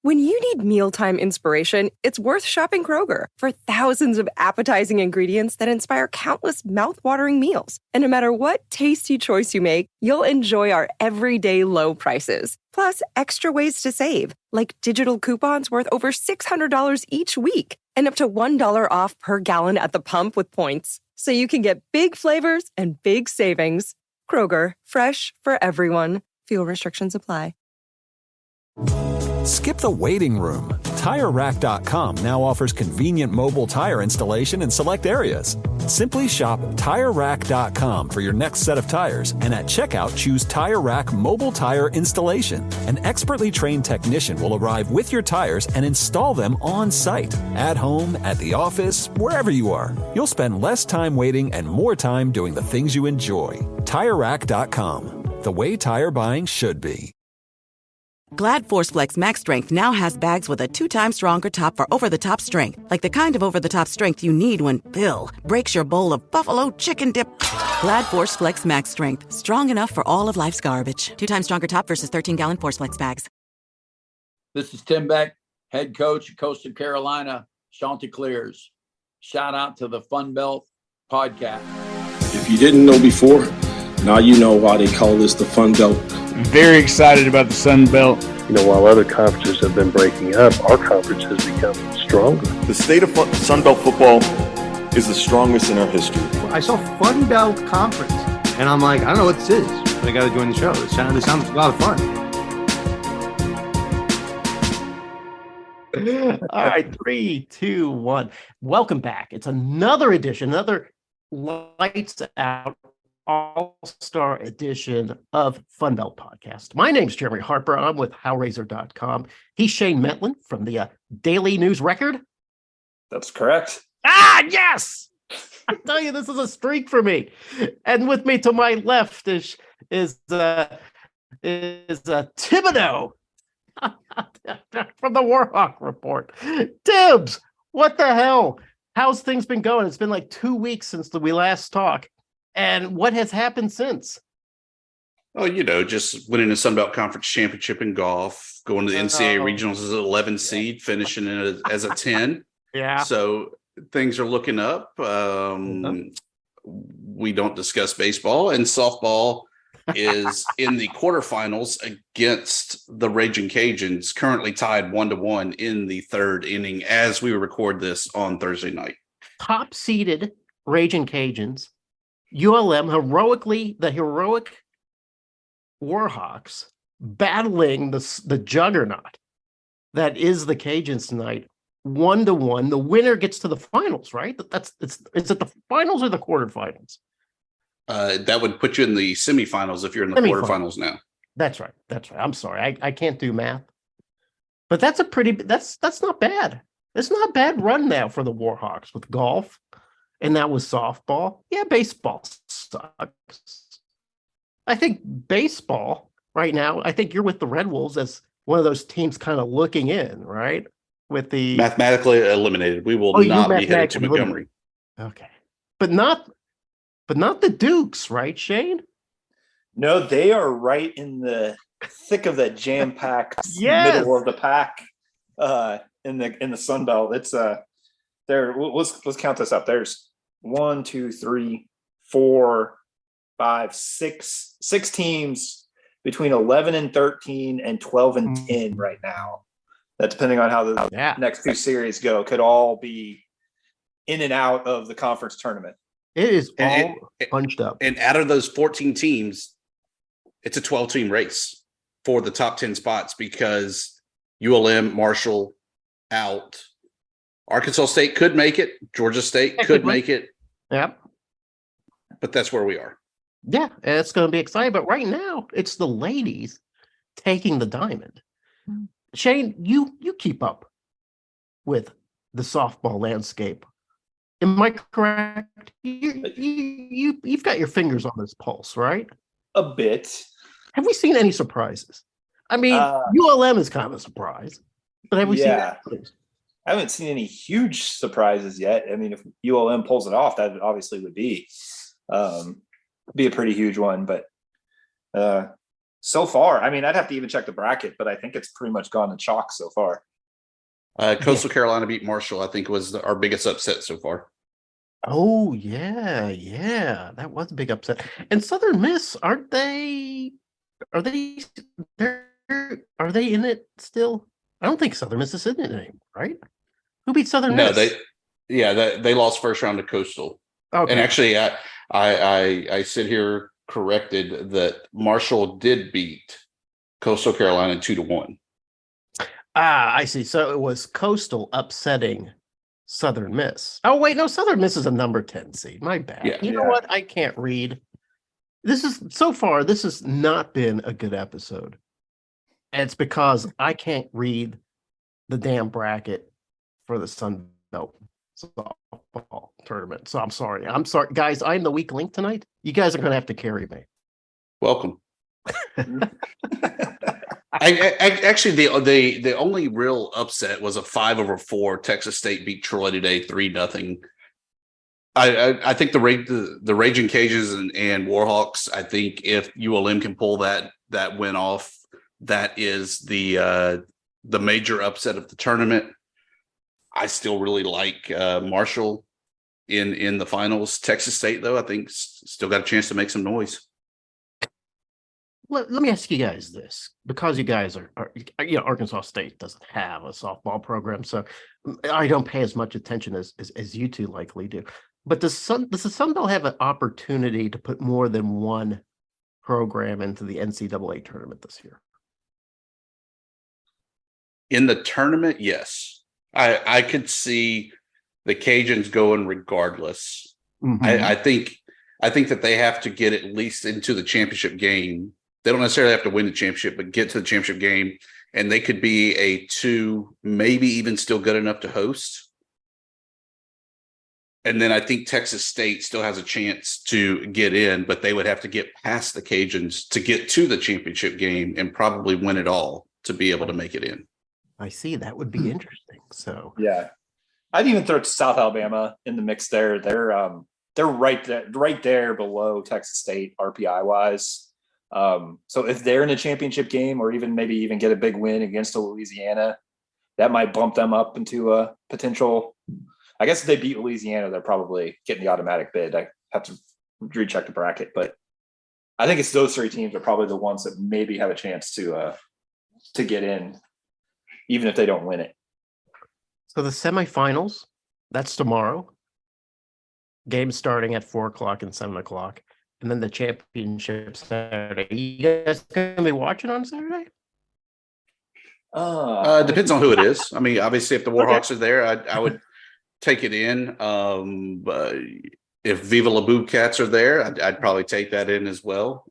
When you need mealtime inspiration, it's worth shopping Kroger for thousands of appetizing ingredients that inspire countless mouth-watering meals. And no matter what tasty choice you make, you'll enjoy our everyday low prices. Plus, extra ways to save, like digital coupons worth over $600 each week and up to $1 off per gallon at the pump with points. So you can get big flavors and big savings. Kroger, fresh for everyone. Fuel restrictions apply. Skip the waiting room. TireRack.com now offers convenient mobile tire installation in select areas. Simply shop TireRack.com for your next set of tires, and at checkout, choose Tire Rack Mobile Tire Installation. An expertly trained technician will arrive with your tires and install them on site, at home, at the office, wherever you are. You'll spend less time waiting and more time doing the things you enjoy. TireRack.com, the way tire buying should be. Glad ForceFlex Max Strength now has bags with a 2 times stronger top for over-the-top strength. Like the kind of over-the-top strength you need when Bill breaks your bowl of buffalo chicken dip. Glad ForceFlex Max Strength. Strong enough for all of life's garbage. 2 times stronger top versus 13-gallon ForceFlex bags. This is Tim Beck, head coach of Coastal Carolina Chanticleers. Shout out to the FunBelt podcast. If you didn't know before, now you know why they call this the FunBelt. Very excited about the Sun Belt. You know, while other conferences have been breaking up, our conference has become stronger. The state of Sun Belt football is the strongest in our history. I saw Fun Belt Conference, and I'm like, I don't know what this is, but I got to join the show. This sounds a lot of fun. All right, 3, 2, 1. Welcome back. It's another edition, another lights out all-star edition of FunBelt Podcast. My name's Jeremy Harper. I'm with HowRazor.com. He's Shane Metlin from the Daily News Record. That's correct. Yes! I tell you, this is a streak for me. And with me to my left is Thibodeau from the Warhawk Report. Thibs, what the hell? How's things been going? It's been like 2 weeks since we last talked. And what has happened since? Oh, you know, just winning the Sun Belt Conference Championship in golf, going to the NCAA Regionals as an 11 seed, finishing it as a 10. Yeah. So things are looking up. We don't discuss baseball, and softball is in the quarterfinals against the Raging Cajuns, currently tied 1-1 in the third inning as we record this on Thursday night. Top seeded Raging Cajuns. ULM the heroic Warhawks battling the juggernaut that is the Cajuns tonight, 1-1. The winner gets to the finals, right? Is it the finals or the quarterfinals? That would put you in the semifinals if you're in the quarterfinals now. That's right. I'm sorry, I can't do math, but that's not bad. It's not a bad run now for the Warhawks with golf. And that was softball. Yeah, baseball sucks. I think baseball right now, I think you're with the Red Wolves as one of those teams kind of looking in, right? With the mathematically eliminated. We will not be headed to Montgomery. Okay. But not the Dukes, right, Shane? No, they are right in the thick of that jam-packed middle of the pack in the Sun Belt. It's there. Let's count this up. There's 1, 2, 3, 4, 5, 6 teams between 11 and 13 and 12 and 10 right now. That, depending on how the next two series go, could all be in and out of the conference tournament. It is all punched up. And out of those 14 teams, it's a 12-team race for the top 10 spots because ULM, Marshall out. Arkansas State could make it. Georgia State could make it. Yep. But that's where we are. Yeah, it's going to be exciting. But right now, it's the ladies taking the diamond. Shane, you keep up with the softball landscape. Am I correct? You've got your fingers on this pulse, right? A bit. Have we seen any surprises? I mean, ULM is kind of a surprise, but have we seen others? I haven't seen any huge surprises yet. I mean, if ULM pulls it off, that obviously would be a pretty huge one. But so far. I mean, I'd have to even check the bracket, but I think it's pretty much gone to chalk so far. Coastal Carolina beat Marshall, I think was our biggest upset so far. Oh yeah, that was a big upset. And Southern Miss, aren't they? Are they in it still? I don't think Southern Miss is in it anymore, right? Who beat Southern Miss? They lost first round to Coastal. Okay. And actually, I sit here corrected that Marshall did beat Coastal Carolina 2-1. I see. So it was Coastal upsetting Southern Miss. Oh wait, no, Southern Miss is a number 10 seed. My bad. Yeah. You know what? I can't read. This has not been a good episode. And it's because I can't read the damn bracket for the Sun Belt softball tournament. So I'm sorry. Guys, I'm the weak link tonight. You guys are going to have to carry me. Welcome. Actually, the only real upset was a 5-4. Texas State beat Troy today 3-0. I think the Raging Cajuns and Warhawks. I think if ULM can pull that win off, that is the major upset of the tournament. I still really like Marshall in the finals. Texas State, though, I think still got a chance to make some noise. Let me ask you guys this, because you guys are Arkansas State doesn't have a softball program, so I don't pay as much attention as you two likely do. But does the Sun Belt have an opportunity to put more than one program into the NCAA tournament this year? In the tournament, yes. I could see the Cajuns going regardless. Mm-hmm. I think that they have to get at least into the championship game. They don't necessarily have to win the championship, but get to the championship game, and they could be a 2, maybe even still good enough to host. And then I think Texas State still has a chance to get in, but they would have to get past the Cajuns to get to the championship game and probably win it all to be able to make it in. I see. That would be interesting. So yeah, I'd even throw South Alabama in the mix there. They're right there below Texas State RPI wise. So if they're in a championship game, or maybe even get a big win against a Louisiana, that might bump them up into a potential. I guess if they beat Louisiana, they're probably getting the automatic bid. I have to recheck the bracket, but I think it's those 3 teams are probably the ones that maybe have a chance to get in, even if they don't win it. So the semifinals, that's tomorrow. Games starting at 4:00 and 7:00. And then the championship Saturday. You guys going to be watching on Saturday? Depends on who it is. I mean, obviously, if the Warhawks are there, I would take it in. If Viva La Boobcats are there, I'd probably take that in as well.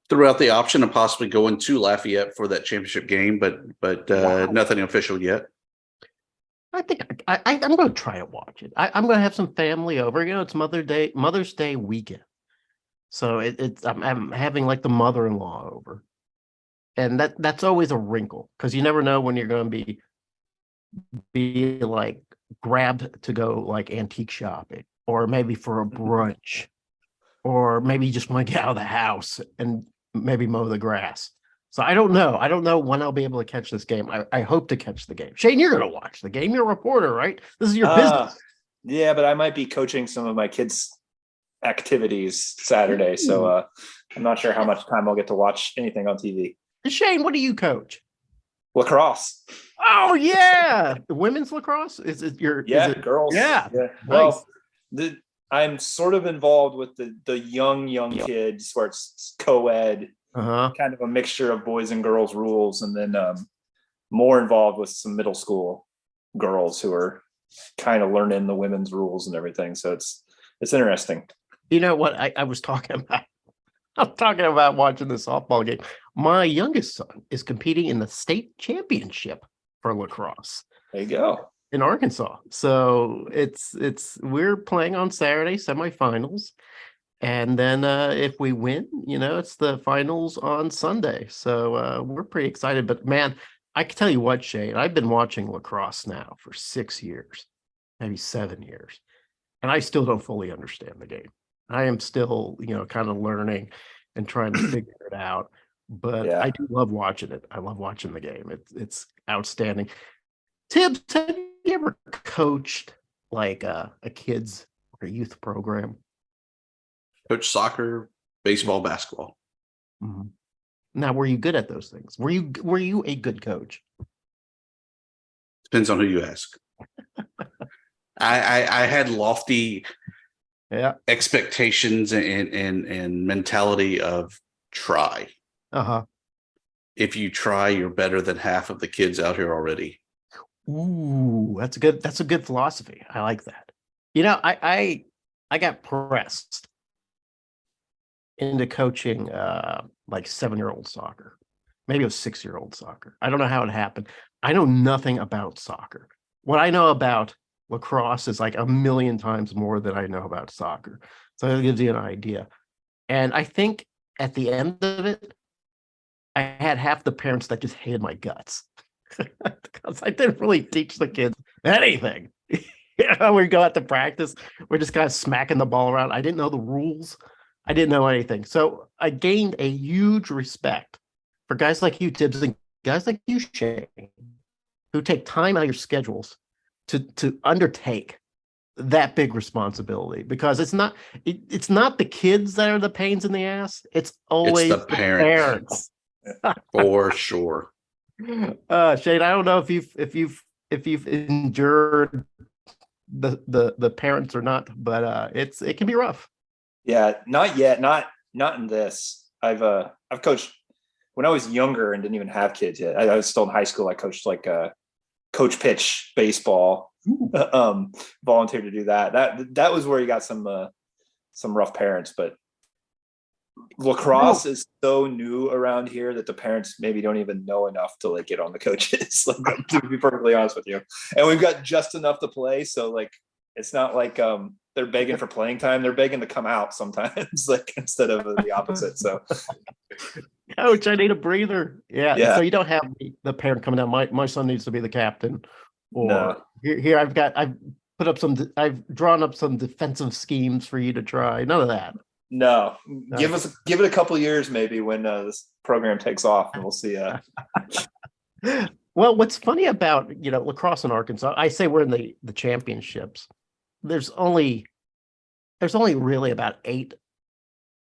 Throughout the option of possibly going to Lafayette for that championship game, but nothing official yet. I think I'm going to try to watch it. I'm going to have some family over. It's Mother's Day weekend, so I'm having like the mother-in-law over, and that's always a wrinkle because you never know when you're going to be like grabbed to go like antique shopping, or maybe for a brunch, or maybe you just want to get out of the house and maybe mow the grass. So I don't know when I'll be able to catch this game. I hope to catch the game. Shane, you're going to watch the game. You're a reporter, right? This is your business. Yeah, but I might be coaching some of my kids' activities Saturday. So I'm not sure how much time I'll get to watch anything on TV. Shane, what do you coach? Lacrosse. Oh, yeah. Women's lacrosse? Is it girls. Yeah. Well, I'm sort of involved with the young kids where it's co-ed. Kind of a mixture of boys and girls rules, and then more involved with some middle school girls who are kind of learning the women's rules and everything. So it's interesting. You know what I was talking about? I'm talking about watching the softball game. My youngest son is competing in the state championship for lacrosse. There you go. In Arkansas. So we're playing on Saturday, semifinals. And then if we win, it's the finals on Sunday. So we're pretty excited. But, man, I can tell you what, Shane, I've been watching lacrosse now for 6 years, maybe 7 years. And I still don't fully understand the game. I am still, kind of learning. and trying to figure it out. But I do love watching it. I love watching the game. It's outstanding. Thibs, have you ever coached like a kids or youth program? Coach soccer, baseball, basketball. Mm-hmm. Now, were you good at those things? Were you a good coach? Depends on who you ask. I had lofty expectations and mentality of try. If you try, you're better than half of the kids out here already. Ooh, that's a good philosophy. I like that. You know, I got pressed into coaching like 7-year-old soccer. Maybe it was 6-year-old soccer. I don't know how it happened. I know nothing about soccer. What I know about lacrosse is like a million times more than I know about soccer. So it gives you an idea. And I think at the end of it, I had half the parents that just hated my guts because I didn't really teach the kids anything. We go out to practice, we're just kind of smacking the ball around. I didn't know the rules. I didn't know anything. So I gained a huge respect for guys like you, Thibs, and guys like you, Shane, who take time out of your schedules to undertake that big responsibility, because it's not the kids that are the pains in the ass. It's always the parents. For sure. Shane, I don't know if you've endured the parents or not, but it can be rough. Yeah, not yet. Not in this. I've coached when I was younger and didn't even have kids yet. I was still in high school. I coached like coach pitch baseball. Volunteered to do that. That was where you got some rough parents, but lacrosse is so new around here that the parents maybe don't even know enough to like get on the coaches, like, to be perfectly honest with you. And we've got just enough to play, so like it's not like they're begging for playing time. They're begging to come out sometimes, like instead of the opposite. So coach, I need a breather. Yeah. So you don't have the parent coming down. My son needs to be the captain. Or here I've drawn up some defensive schemes for you to try. None of that. No, give it a couple of years maybe when this program takes off, and we'll see. Well, what's funny about lacrosse in Arkansas? I say we're in the championships. There's only really about 8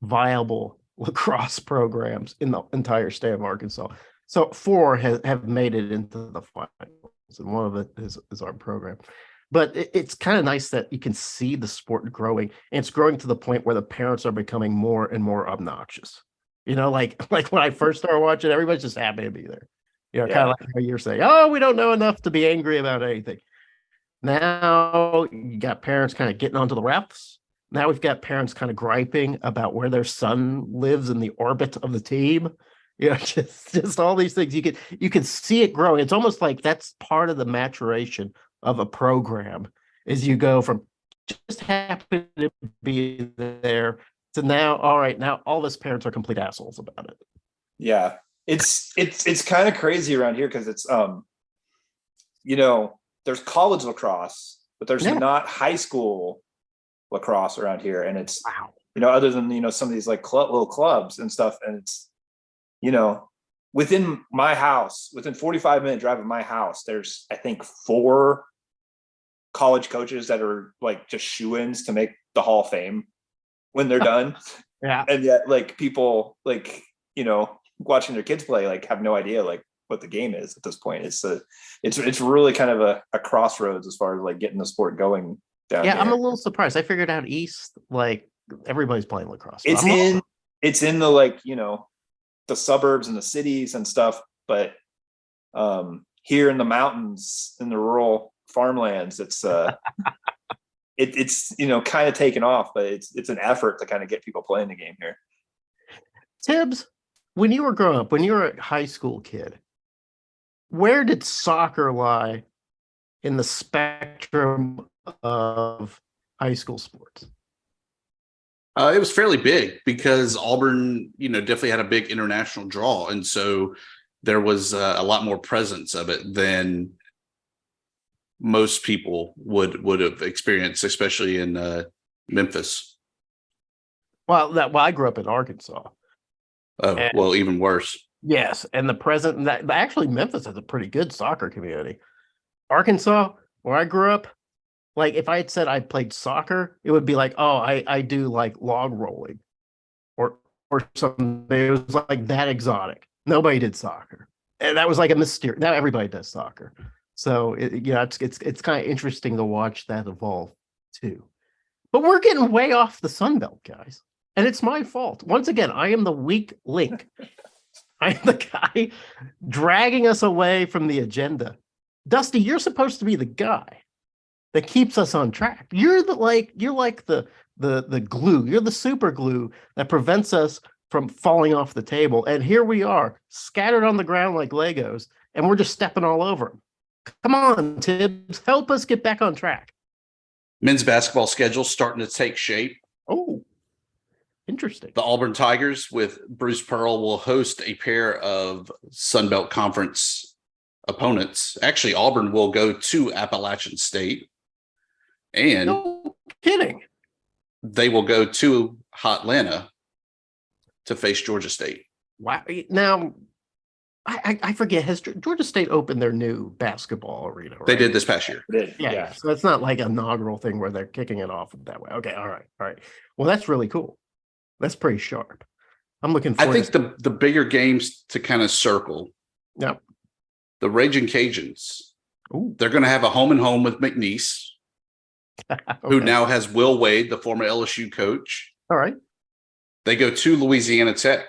viable lacrosse programs in the entire state of Arkansas. So 4 have made it into the finals, and one of it is our program. But it's kind of nice that you can see the sport growing, and it's growing to the point where the parents are becoming more and more obnoxious. Like when I first started watching, everybody's just happy to be there. Kind of like how you're saying, oh, we don't know enough to be angry about anything. Now you got parents kind of getting onto the refs. Now we've got parents kind of griping about where their son lives in the orbit of the team. Just all these things. You can see it growing. It's almost like that's part of the maturation of a program, is you go from just happen to be there to now, all right, now all these parents are complete assholes about it. Yeah. It's kind of crazy around here because it's there's college lacrosse, but there's not high school lacrosse around here. And it's other than some of these like little clubs and stuff, and it's within my house, within 45-minute drive of my house, there's I think 4 college coaches that are like just shoo-ins to make the Hall of Fame when they're done. And yet like people like watching their kids play like have no idea like what the game is at this point. It's really kind of a crossroads as far as like getting the sport going down here. I'm a little surprised. I figured out east like everybody's playing lacrosse. It's in the like the suburbs and the cities and stuff, but here in the mountains, in the rural farmlands, it's it's kind of taken off, but it's an effort to kind of get people playing the game here. Thibs, when you were growing up, when you were a high school kid, where did soccer lie in the spectrum of high school sports? It was fairly big because Auburn, definitely had a big international draw. And so there was a lot more presence of it than most people would have experienced, especially in Memphis. Well, I grew up in Arkansas. Oh, well, even worse. Yes, and the present that actually Memphis has a pretty good soccer community. Arkansas, where I grew up, like if I had said I played soccer, it would be like, oh, I do like log rolling or something. It was like that exotic. Nobody did soccer. And that was like a mystery. Now everybody does soccer. So it's kind of interesting to watch that evolve too. But we're getting way off the Sun Belt, guys. And it's my fault. Once again, I am the weak link. I'm the guy dragging us away from the agenda. Dusty, you're supposed to be the guy that keeps us on track. You're like the glue. You're the super glue that prevents us from falling off the table. And here we are, scattered on the ground like Legos, and we're just stepping all over them. Come on, Thibs, help us get back on track. Men's basketball schedule starting to take shape. Oh, interesting. The Auburn Tigers with Bruce Pearl will host a pair of Sun Belt Conference opponents. Actually, Auburn will go to Appalachian State. And no kidding. They will go to Hotlanta to face Georgia State. Wow. Now, I forget, has Georgia State opened their new basketball arena? Right? They did this past year. Yeah. So it's not like an inaugural thing where they're kicking it off that way. Okay. All right. Well, that's really cool. That's pretty sharp. I'm looking forward. I think the bigger games to kind of circle. Yep. The Raging Cajuns. Ooh. They're going to have a home with McNeese, okay. who now has Will Wade, the former LSU coach. All right. They go to Louisiana Tech.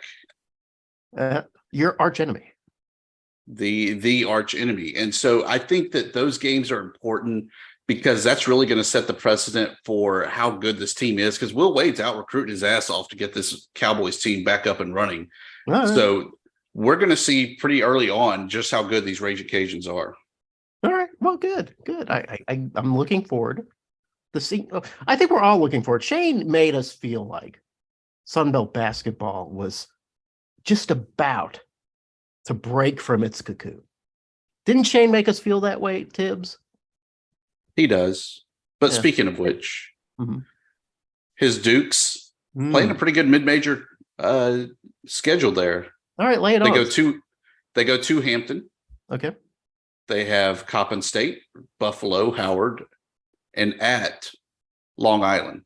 Your arch enemy. The arch enemy. And so I think that those games are important because that's really going to set the precedent for how good this team is, because Will Wade's out recruiting his ass off to get this Cowboys team back up and running. Right. So we're going to see pretty early on just how good these Raging Cajuns are. All right. Well, good. I'm looking forward to see. I think we're all looking forward. Shane made us feel like Sunbelt basketball was just about to break from its cocoon. Didn't Shane make us feel that way, Thibs? He does. But speaking of which, his Dukes playing a pretty good mid-major schedule there. All right, lay it on. They go to Hampton. Okay. They have Coppin State, Buffalo, Howard, and at Long Island.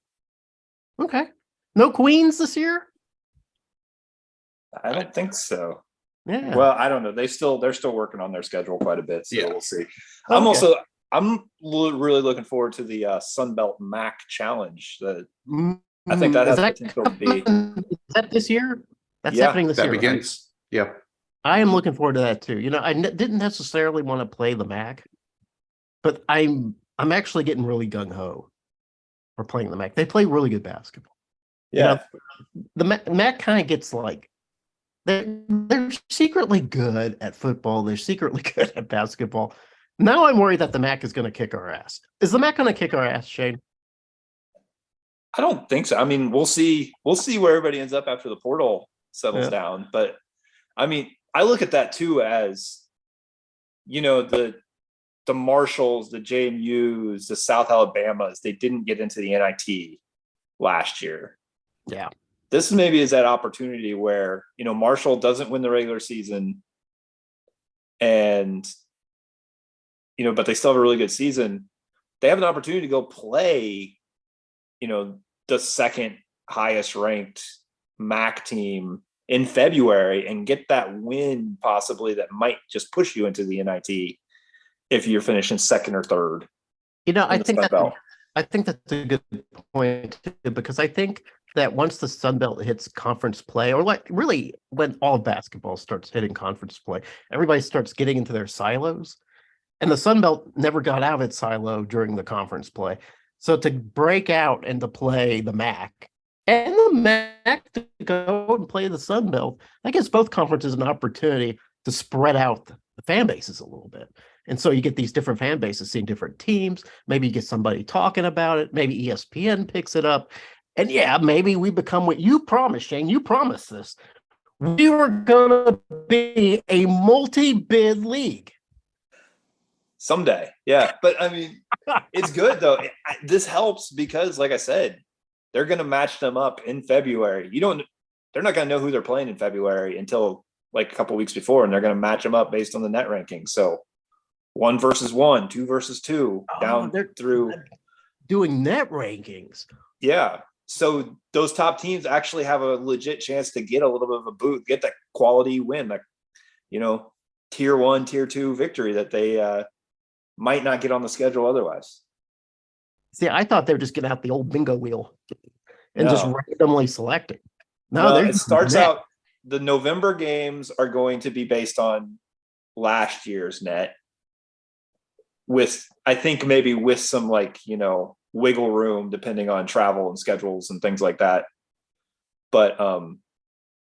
Okay. No Queens this year? I don't think so. Yeah. Well, I don't know. They're still working on their schedule quite a bit, so we'll see. Okay. I'm really looking forward to the Sunbelt MAC Challenge. I think that has potential to be. Is that this year? That's happening this year. That begins. Right? Yeah. I am looking forward to that too. You know, I didn't necessarily want to play the MAC, but I'm actually getting really gung ho for playing the MAC. They play really good basketball. Yeah. You know, the MAC kind of gets like they're secretly good at football. They're secretly good at basketball. Now I'm worried that the MAC is going to kick our ass. Is the MAC going to kick our ass, Shane? I don't think so. I mean, we'll see where everybody ends up after the portal settles down. But I mean, I look at that too as, you know, the Marshalls, the JMUs, the South Alabamas, they didn't get into the NIT last year. Yeah. This maybe is that opportunity where, you know, Marshall doesn't win the regular season and, you know, but they still have a really good season. They have an opportunity to go play, you know, the second highest ranked MAC team in February and get that win possibly that might just push you into the NIT if you're finishing second or third. You know, I think that's a good point too, because I think that once the Sun Belt hits conference play, or like really when all basketball starts hitting conference play, everybody starts getting into their silos. And the Sun Belt never got out of its silo during the conference play. So to break out and to play the MAC and the MAC to go and play the Sun Belt, that gives both conferences an opportunity to spread out the fan bases a little bit. And so you get these different fan bases seeing different teams. Maybe you get somebody talking about it. Maybe ESPN picks it up. And yeah, maybe we become what you promised, Shane. You promised this. We were going to be a multi-bid league. Someday. Yeah. But I mean, it's good though. This helps because like I said, they're going to match them up in February. You don't, they're not going to know who they're playing in February until like a couple weeks before, and they're going to match them up based on the net rankings. So 1 versus 1, 2 versus 2, down through doing net rankings. Yeah. So those top teams actually have a legit chance to get a little bit of a boot, get that quality win, that, tier 1, tier 2 victory that they might not get on the schedule otherwise. See, I thought they were just getting out the old bingo wheel and just randomly selecting. No, it starts out, the November games are going to be based on last year's net, with, I think, maybe with some wiggle room depending on travel and schedules and things like that. But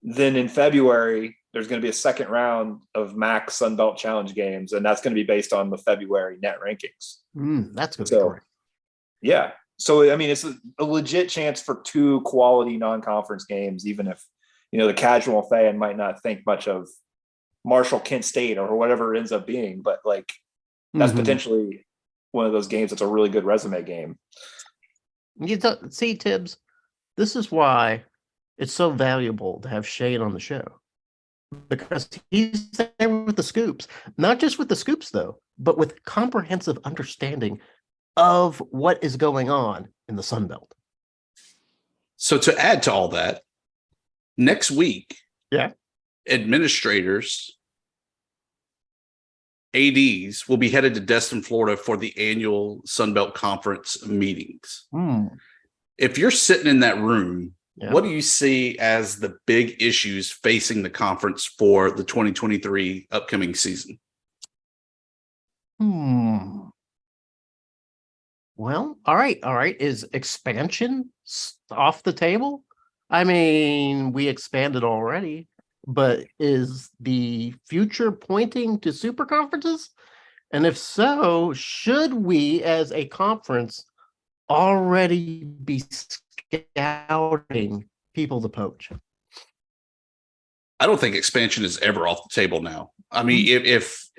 then in February, there's going to be a second round of Max Sunbelt Challenge games, and that's going to be based on the February net rankings. That's going to be great. Yeah. So, I mean, it's a legit chance for 2 quality non-conference games, even if, the casual fan might not think much of Marshall, Kent State, or whatever it ends up being, but that's potentially one of those games that's a really good resume game. See, Thibs, this is why it's so valuable to have Shane on the show, because he's there with the scoops, not just with the scoops, though, but with comprehensive understanding of what is going on in the Sun Belt. So to add to all that, next week, administrators, ADs will be headed to Destin, Florida for the annual Sun Belt Conference meetings. If you're sitting in that room, what do you see as the big issues facing the conference for the 2023 upcoming season? Well, all right. Is expansion off the table? I mean, we expanded already, but is the future pointing to super conferences? And if so, should we as a conference already be scouting people to poach? I don't think expansion is ever off the table now. I mean, if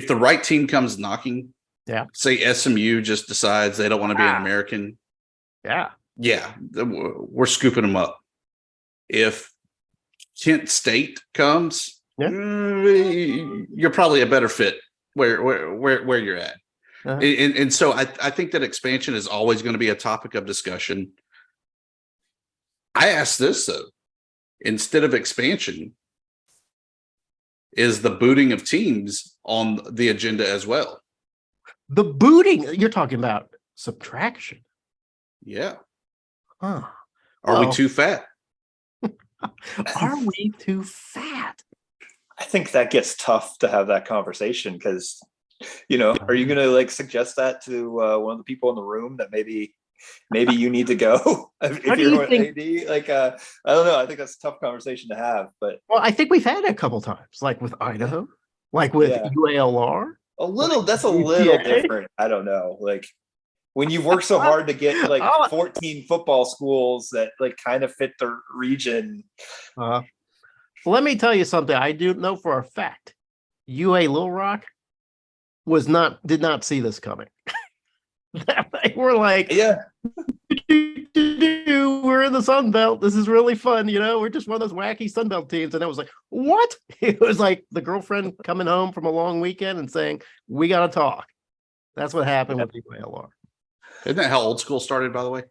the right team comes knocking, say SMU just decides they don't want to be an American, we're scooping them up. If Kent State comes, you're probably a better fit where you're at. And so I think that expansion is always going to be a topic of discussion. I ask this, though, instead of expansion, is the booting of teams on the agenda as well? The booting, you're talking about subtraction. Yeah. Are we too fat? Are we too fat? I think that gets tough to have that conversation because, are you going to suggest that to one of the people in the room that maybe you need to go if you're an AD? I don't know. I think that's a tough conversation to have. But I think we've had it a couple times, like with Idaho, like with UALR. That's a little different. I don't know. When you've worked so hard to get 14 football schools that kind of fit the region. Let me tell you something. I do know for a fact, UA Little Rock did not see this coming. They were like, we're in the Sun Belt. This is really fun. We're just one of those wacky Sun Belt teams. And I was like, what? It was like the girlfriend coming home from a long weekend and saying, we got to talk. That's what happened with UALR. Isn't that how old school started, by the way?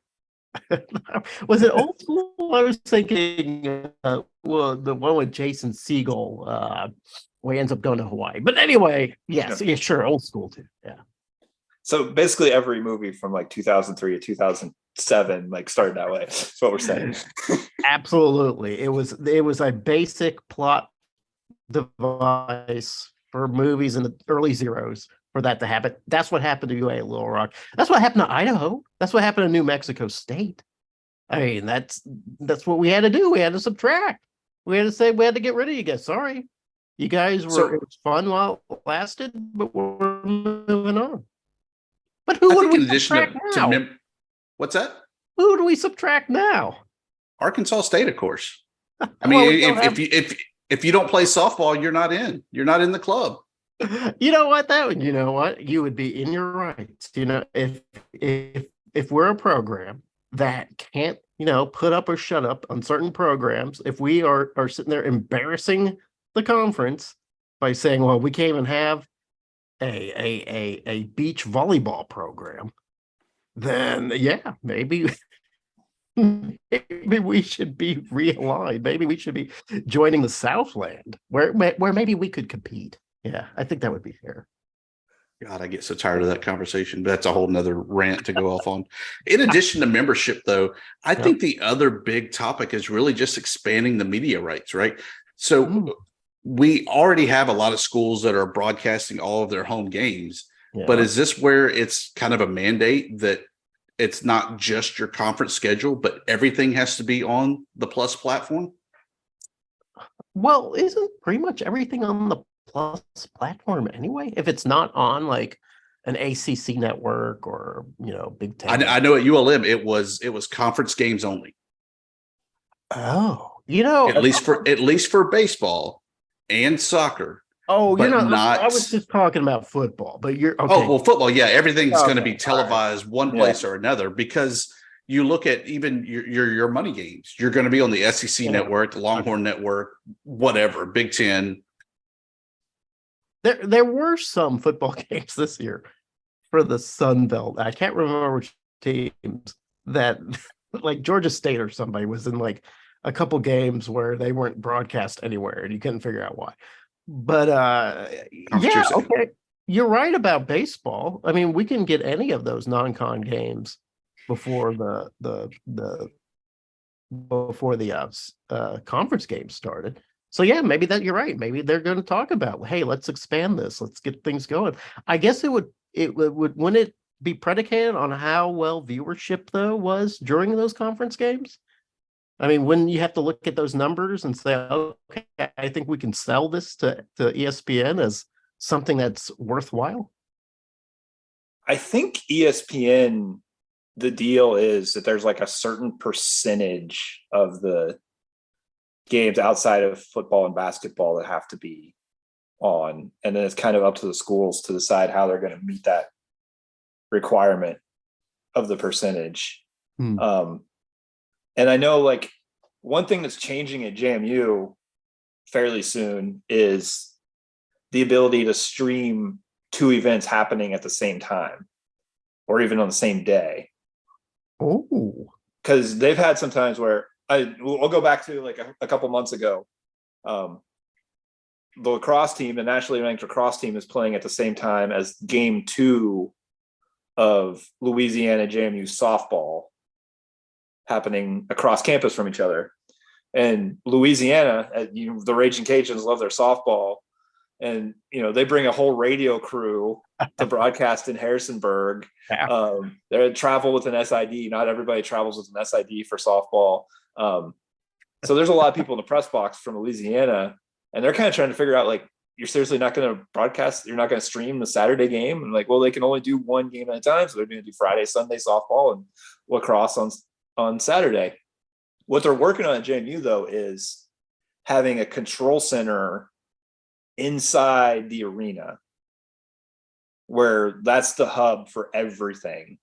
Was it old school? I was thinking, the one with Jason Segel, where he ends up going to Hawaii. But anyway, yes, sure, old school too. Yeah. So basically, every movie from 2003 to 2007 started that way. That's what we're saying. Absolutely, it was a basic plot device for movies in the early zeros for that to happen. That's what happened to UA Little Rock. That's what happened to Idaho. That's what happened to New Mexico State. I mean, that's what we had to do. We had to subtract. We had to say we had to get rid of you guys. Sorry, you guys were it was fun while it lasted, but we're moving on. But who would we subtract now? What's that? Who do we subtract now? Arkansas State, of course. I mean, if you don't play softball, you're not in. You're not in the club. You know what? You would be in your rights. If we're a program that can't put up or shut up on certain programs. If we are sitting there embarrassing the conference by saying, well, we can't even have a beach volleyball program, then yeah, maybe we should be realigned. Maybe we should be joining the Southland where maybe we could compete. Yeah, I think that would be fair. God, I get so tired of that conversation, but that's a whole nother rant to go off on. In addition to membership, though, I think the other big topic is really just expanding the media rights, right? So we already have a lot of schools that are broadcasting all of their home games, but is this where it's kind of a mandate that it's not just your conference schedule, but everything has to be on the Plus platform? Well, isn't pretty much everything on the Plus platform anyway? If it's not on like an ACC network or Big Ten. I know at ULM it was conference games only. Oh, at least for baseball and soccer. Oh, I was just talking about football, but you're okay. Oh, well, football, yeah, everything's going to be televised one place or another, because you look at even your money games. You're going to be on the SEC network, the Longhorn network, whatever, Big Ten. There were some football games this year for the Sun Belt. I can't remember which teams that, like Georgia State or somebody was in like a couple games where they weren't broadcast anywhere and you couldn't figure out why. But yeah, okay. You're right about baseball. I mean, we can get any of those non-con games before the conference games started. So yeah, maybe that you're right. Maybe they're going to talk about, hey, let's expand this. Let's get things going. I guess it would wouldn't it be predicated on how well viewership though was during those conference games? I mean, when you have to look at those numbers and say, okay, I think we can sell this to ESPN as something that's worthwhile. I think ESPN, the deal is that there's like a certain percentage of the games outside of football and basketball that have to be on. And then it's kind of up to the schools to decide how they're going to meet that requirement of the percentage. And I know like one thing that's changing at JMU fairly soon is the ability to stream two events happening at the same time or even on the same day. Oh, because they've had some times where I'll go back to like a couple months ago. The lacrosse team, the nationally ranked lacrosse team, is playing at the same time as game 2 of Louisiana JMU softball, happening across campus from each other. And Louisiana, the Raging Cajuns love their softball, and they bring a whole radio crew to broadcast in Harrisonburg. They travel with an SID. Not everybody travels with an SID for softball. So there's a lot of people in the press box from Louisiana, and they're kind of trying to figure out, like, you're seriously not going to broadcast, you're not going to stream the Saturday game? And like, well, they can only do one game at a time, so they're going to do Friday, Sunday softball and lacrosse on Saturday. What they're working on at JMU though is having a control center inside the arena where that's the hub for everything.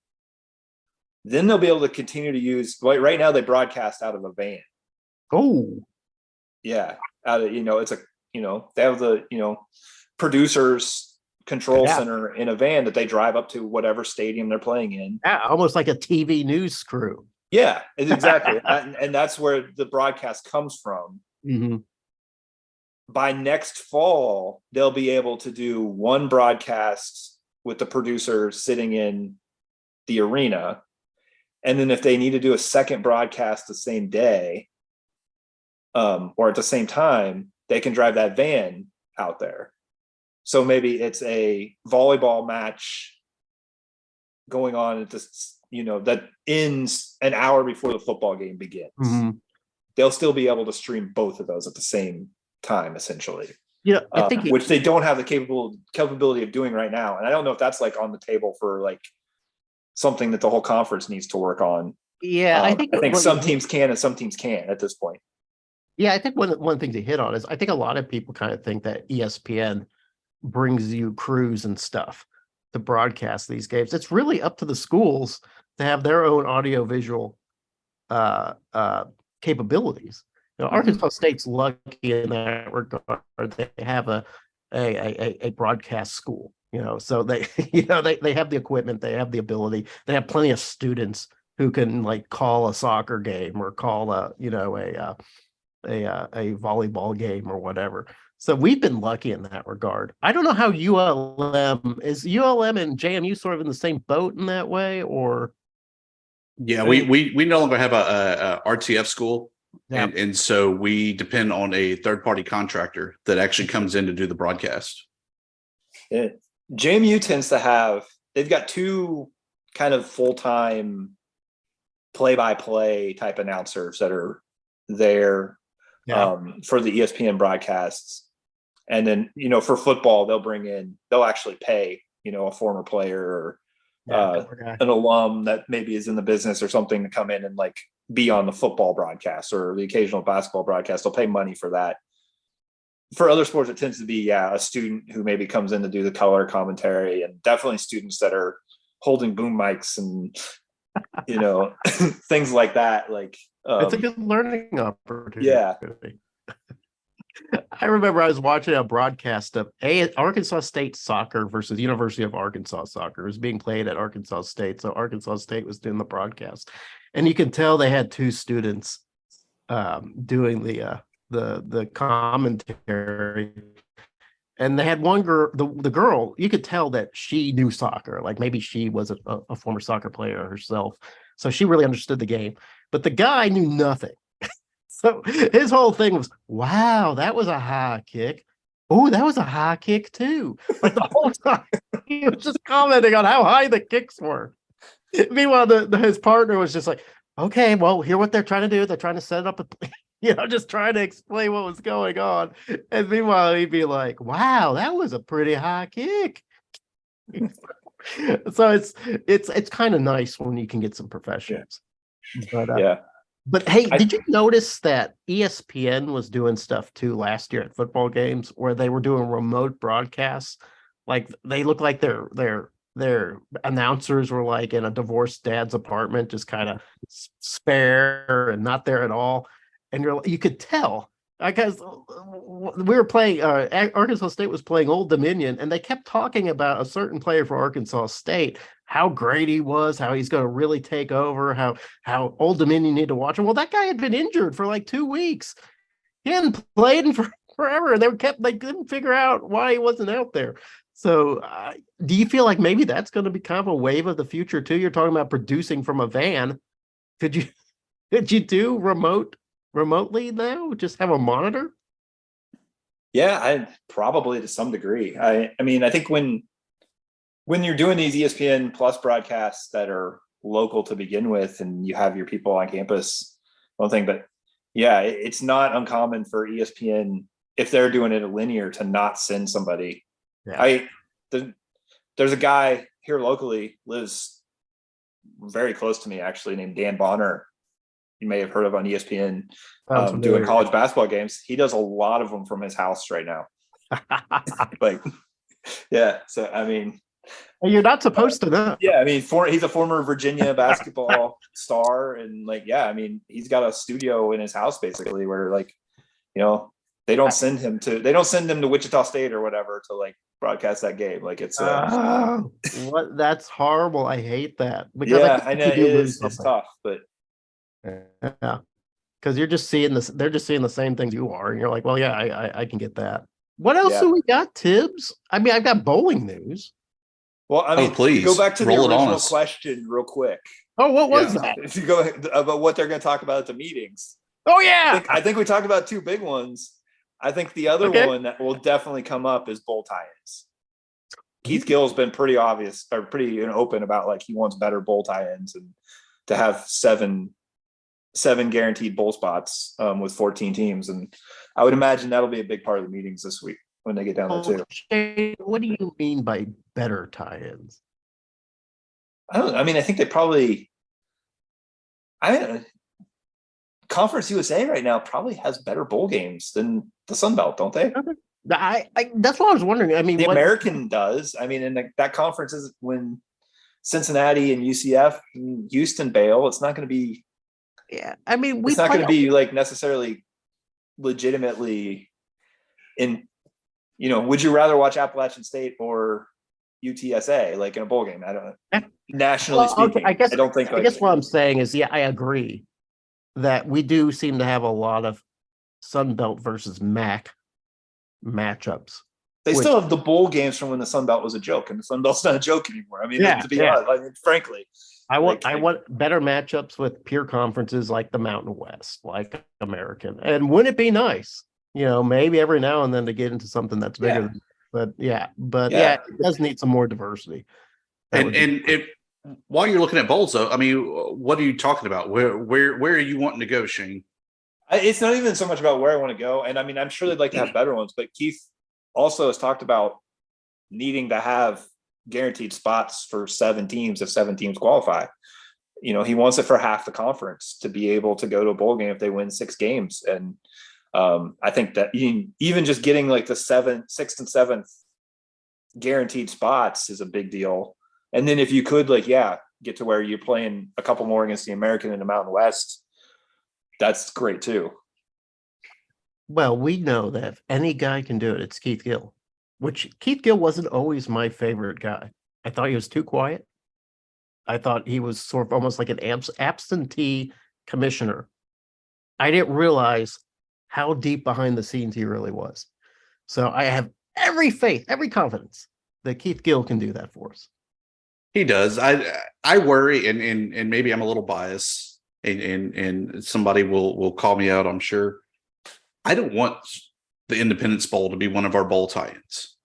Then they'll be able to continue to use, right now they broadcast out of a van. Oh, yeah. Out of, it's a, they have the, producers control center in a van that they drive up to whatever stadium they're playing in. Yeah, almost like a TV news crew. Yeah, exactly. And that's where the broadcast comes from. Mm-hmm. By next fall, they'll be able to do one broadcast with the producer sitting in the arena. And then if they need to do a second broadcast the same day, or at the same time, they can drive that van out there. So maybe it's a volleyball match going on at this, that ends an hour before the football game begins. Mm-hmm. They'll still be able to stream both of those at the same time, essentially. Yeah, I think which they don't have the capability of doing right now. And I don't know if that's like on the table for like something that the whole conference needs to work on. Yeah, I think some teams can and some teams can't at this point. Yeah, I think one thing to hit on is I think a lot of people kind of think that ESPN brings you crews and stuff to broadcast these games. It's really up to the schools to have their own audiovisual capabilities. Arkansas State's lucky in that regard. They have a broadcast school, so they they have the equipment, they have the ability, they have plenty of students who can like call a soccer game or call a volleyball game or whatever. So we've been lucky in that regard. I don't know how ULM is. ULM and JMU sort of in the same boat in that way, or? Yeah, we no longer have a RTF school. Yeah. And so we depend on a third-party contractor that actually comes in to do the broadcast. Yeah. JMU tends to have, they've got two kind of full-time play-by-play type announcers that are there for the ESPN broadcasts. And then, for football, they'll actually pay, a former player or an alum that maybe is in the business or something to come in and like be on the football broadcast or the occasional basketball broadcast. They'll pay money for that. For other sports, it tends to be, a student who maybe comes in to do the color commentary, and definitely students that are holding boom mics and, things like that. Like, it's a good learning opportunity. Yeah. I remember I was watching a broadcast of Arkansas State soccer versus University of Arkansas soccer. It was being played at Arkansas State, so Arkansas State was doing the broadcast, and you can tell they had two students doing the commentary, and they had one girl. The girl, you could tell that she knew soccer, like maybe she was a former soccer player herself, so she really understood the game. But the guy knew nothing. So his whole thing was, wow, that was a high kick. Oh, that was a high kick too. Like the whole time he was just commenting on how high the kicks were. Meanwhile, his partner was just like, okay, well, hear what they're trying to do. They're trying to set up just trying to explain what was going on. And meanwhile, he'd be like, wow, that was a pretty high kick. So it's kind of nice when you can get some professionals. But But hey, did you notice that ESPN was doing stuff too last year at football games where they were doing remote broadcasts? Like they look like their announcers were like in a divorced dad's apartment, just kind of spare and not there at all. And you could tell because we were playing. Arkansas State was playing Old Dominion, and they kept talking about a certain player for Arkansas State, how great he was, how he's going to really take over, how Old Dominion need to watch him. Well, that guy had been injured for like 2 weeks. He hadn't played in forever. They couldn't figure out why he wasn't out there. So do you feel like maybe that's going to be kind of a wave of the future too? You're talking about producing from a van. Could you do remotely now? Just have a monitor? Yeah, I probably to some degree. I mean, I think when you're doing these ESPN Plus broadcasts that are local to begin with, and you have your people on campus, one thing, but yeah, it's not uncommon for ESPN, if they're doing it linear, to not send somebody. Yeah. There's a guy here locally, lives very close to me actually, named Dan Bonner. You may have heard of on ESPN, doing college basketball games. He does a lot of them from his house right now. Yeah. So, I mean, you're not supposed to know. Yeah. I mean, he's a former Virginia basketball star. And I mean, he's got a studio in his house basically where they don't send him to Wichita State or whatever to broadcast that game. It's what? That's horrible. I hate that. Because I know it's tough, but yeah, because you're just seeing this. They're just seeing the same things you are, and you're like, well, yeah, I can get that. What else do we got, Thibs? I mean, I've got bowling news. Well, I mean, please go back to the original question real quick. Oh, what was that? If you go about what they're going to talk about at the meetings. Oh yeah, I think we talked about two big ones. I think the other one that will definitely come up is bowl tie-ins. Keith Gill's been pretty obvious or pretty open about he wants better bowl tie-ins and to have seven guaranteed bowl spots with 14 teams. And I would imagine that'll be a big part of the meetings this week when they get down there too. Shane, what do you mean by better tie-ins? I mean, I think they probably, Conference USA right now probably has better bowl games than the Sun Belt, don't they? That's what I was wondering. I mean, the American does. I mean, and that conference is when Cincinnati and UCF and Houston bail. It's not going to be Yeah, I mean, it's not going to be like necessarily legitimately in. Would you rather watch Appalachian State or UTSA like in a bowl game? I don't know. Nationally speaking, okay, I guess what I'm saying is, I agree that we do seem to have a lot of Sun Belt versus MAC matchups. They still have the bowl games from when the Sun Belt was a joke, and the Sun Belt's not a joke anymore. I mean, to be honest, frankly, I want better matchups with peer conferences like the Mountain West, like American. And wouldn't it be nice, maybe every now and then to get into something that's bigger? But it does need some more diversity. While you're looking at bowls, though, I mean, what are you talking about? Where are you wanting to go, Shane? It's not even so much about where I want to go, and I mean, I'm sure they'd like to have better ones. But Keith also has talked about needing to have guaranteed spots for 7 teams if 7 teams qualify. He wants it for half the conference to be able to go to a bowl game if they win 6 games. And I think that even just getting like the 6th and 7th guaranteed spots is a big deal. And then if you could get to where you're playing a couple more against the American and the Mountain West, that's great too. Well, we know that if any guy can do it, it's Keith Gill, which Keith Gill wasn't always my favorite guy. I thought he was too quiet. I thought he was sort of almost like an absentee commissioner. I didn't realize how deep behind the scenes he really was. So I have every faith, every confidence that Keith Gill can do that for us. He does. I worry, and maybe I'm a little biased, and somebody will call me out, I'm sure. I don't want the Independence Bowl to be one of our bowl tie-ins.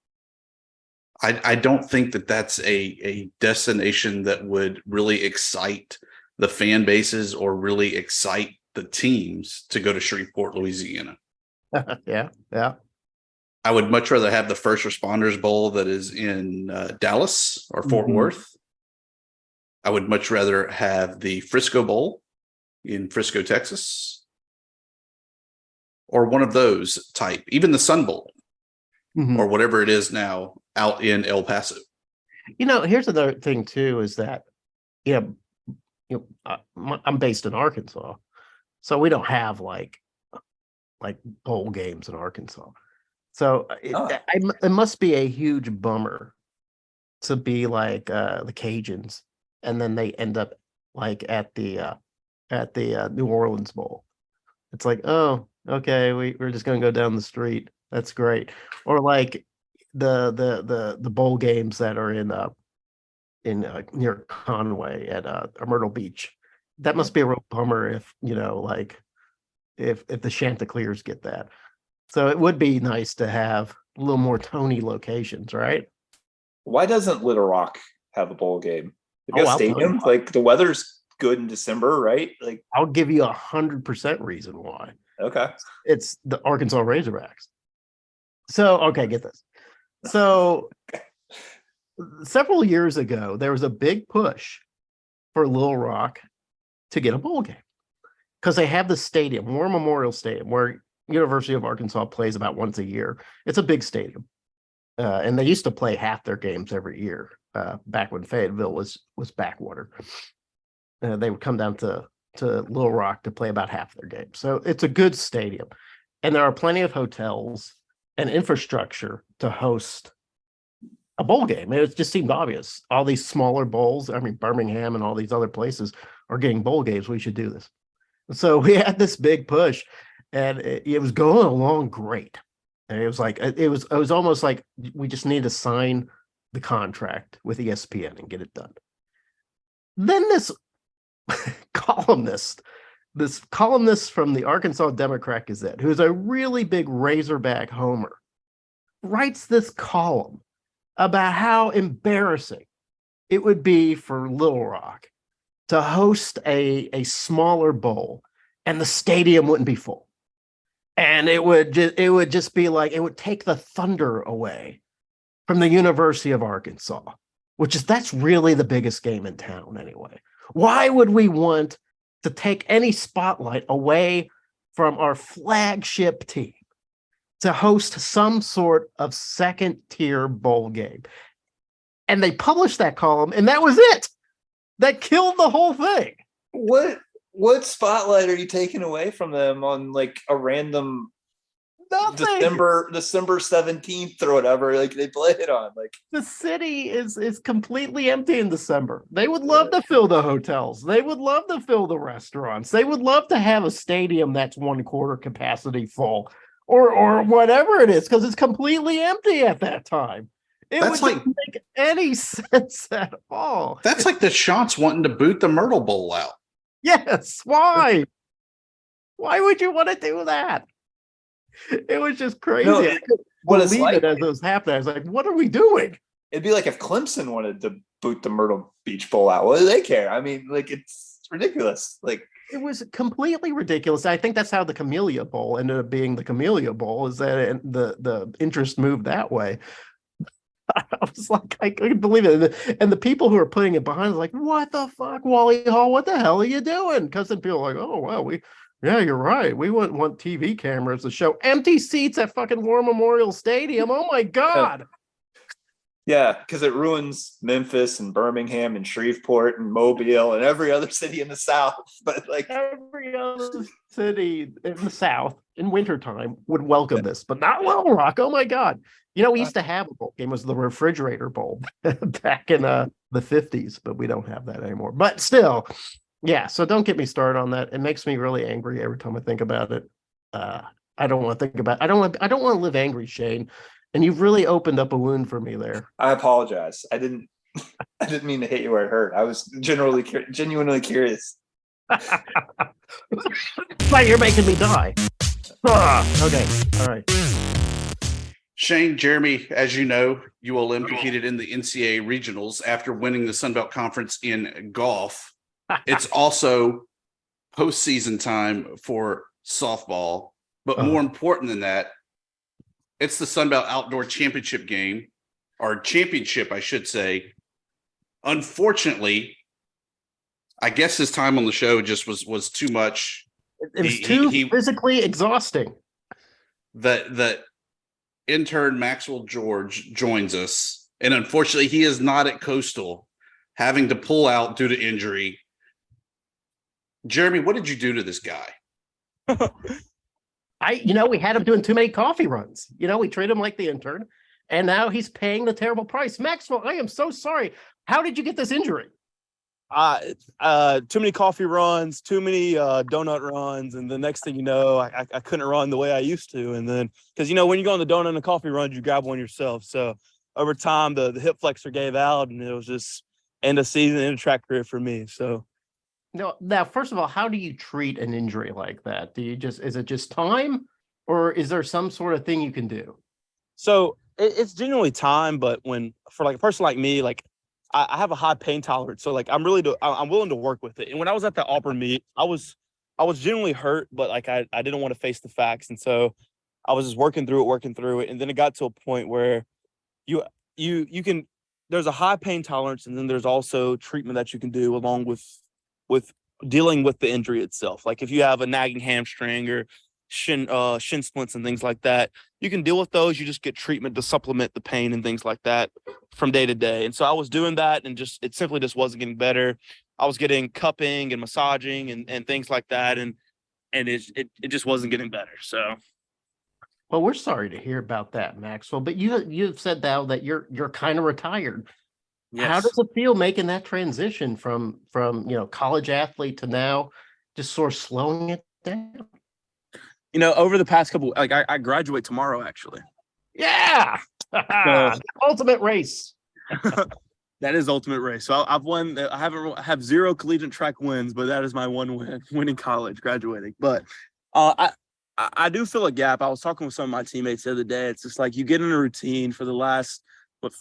I don't think that that's a destination that would really excite the fan bases or really excite the teams to go to Shreveport, Louisiana. Yeah. I would much rather have the First Responders Bowl that is in Dallas or Fort Worth. I would much rather have the Frisco Bowl in Frisco, Texas, or one of those type, even the Sun Bowl, or whatever it is now out in El Paso. Here's another thing too, is that, I'm based in Arkansas, so we don't have like bowl games in Arkansas. So it must be a huge bummer to be like the Cajuns, and then they end up like at the New Orleans Bowl. It's like, oh, okay, we're just gonna go down the street. That's great. Or like the bowl games that are in near Conway at Myrtle Beach. That must be a real bummer if if the Chanticleers get that. So it would be nice to have a little more Tony locations, right? Why doesn't Little Rock have a bowl game? They've got a stadium. Like the weather's good in December, right? Like I'll give you 100% reason why. Okay. It's the Arkansas Razorbacks. So, okay, get this. So several years ago, there was a big push for Little Rock to get a bowl game because they have the stadium, War Memorial Stadium, where University of Arkansas plays about once a year. It's a big stadium. And they used to play half their games every year back when Fayetteville was backwater. They would come down to Little Rock to play about half their games. So it's a good stadium. And there are plenty of hotels and infrastructure to host a bowl game. It just seemed obvious. All these smaller bowls, I mean, Birmingham and all these other places are getting bowl games. We should do this. So we had this big push, and it was going along great. And it was like, it was almost like we just need to sign the contract with ESPN and get it done. Then this columnist from the Arkansas Democrat Gazette, who's a really big Razorback homer, writes this column about how embarrassing it would be for Little Rock to host a smaller bowl and the stadium wouldn't be full. And it would just be like, it would take the thunder away from the University of Arkansas, that's really the biggest game in town anyway. Why would we want to take any spotlight away from our flagship team to host some sort of second-tier bowl game? And they published that column, and that was it. That killed the whole thing. What What spotlight are you taking away from them on like a random December 17th or whatever? Like they play it on. Like the city is completely empty in December. They would love to fill the hotels. They would love to fill the restaurants. They would love to have a stadium that's 1/4 capacity full, or whatever it is, because it's completely empty at that time. It That's wouldn't make any sense at all. That's like the Shots wanting to boot the Myrtle Bowl out. Yes. Why? Why would you want to do that? It was just crazy. No, I couldn't believe it as it was happening. I was like, what are we doing? It'd be like if Clemson wanted to boot the Myrtle Beach Bowl out. What do they care? I mean, like it's ridiculous. Like it was completely ridiculous. I think that's how the Camellia Bowl ended up being the Camellia Bowl, is that the interest moved that way. I was like, I couldn't believe it. And the people who are putting it behind are like, what the fuck, Wally Hall? What the hell are you doing? Because then people are like, oh, well, yeah, you're right. We wouldn't want TV cameras to show empty seats at fucking War Memorial Stadium. Oh, my God. Yeah, because it ruins Memphis and Birmingham and Shreveport and Mobile and every other city in the South. But like every other city in the South in wintertime would welcome this, but not Little Rock. Oh, my God. You know, we used to have a bowl game. It was the Refrigerator Bowl back in the 50s, but we don't have that anymore. But still, yeah, so don't get me started on that. It makes me really angry every time I think about it. I don't want to think about it. I don't want to live angry, Shane. And you've really opened up a wound for me there. I apologize. I didn't mean to hit you where it hurt. I was genuinely curious. But you're making me die. Okay. All right. Shane, Jeremy, as you know, ULM competed in the NCAA regionals after winning the Sun Belt Conference in golf. It's also postseason time for softball, but more important than that, it's the Sun Belt Outdoor Championship game, or championship, I should say. Unfortunately, I guess his time on the show just was too much. It was too physically exhausting. The intern Maxwell George joins us, and unfortunately, he is not at Coastal, having to pull out due to injury. Jeremy, what did you do to this guy? We had him doing too many coffee runs. We treat him like the intern, and now he's paying the terrible price. Maxwell, I am so sorry. How did you get this injury? Too many coffee runs, too many donut runs, and the next thing you know, I couldn't run the way I used to. And then, because when you go on the donut and the coffee runs, you grab one yourself. So over time, the hip flexor gave out, and it was just end of season, end of track career for me. So. No, now, first of all, how do you treat an injury like that? Is it just time, or is there some sort of thing you can do? So it's genuinely time, but for like a person like me, like I have a high pain tolerance. So like I'm willing to work with it. And when I was at the Auburn meet, I was genuinely hurt, but like I didn't want to face the facts. And so I was just working through it. And then it got to a point where you can, there's a high pain tolerance, and then there's also treatment that you can do along with dealing with the injury itself. Like if you have a nagging hamstring or shin splints and things like that, you can deal with those. You just get treatment to supplement the pain and things like that from day to day. And so I was doing that, and it simply just wasn't getting better. I was getting cupping and massaging and things like that, and it just wasn't getting better. So, well, we're sorry to hear about that, Maxwell. But you've said now that you're kind of retired. Yes. How does it feel making that transition from college athlete to now just sort of slowing it down? Over the past couple, like I graduate tomorrow, actually. Yeah. Ultimate race. That is ultimate race. So I've won. I have 0 collegiate track wins, but that is my one win, winning college, graduating. But I do feel a gap. I was talking with some of my teammates the other day. It's just like you get in a routine for the last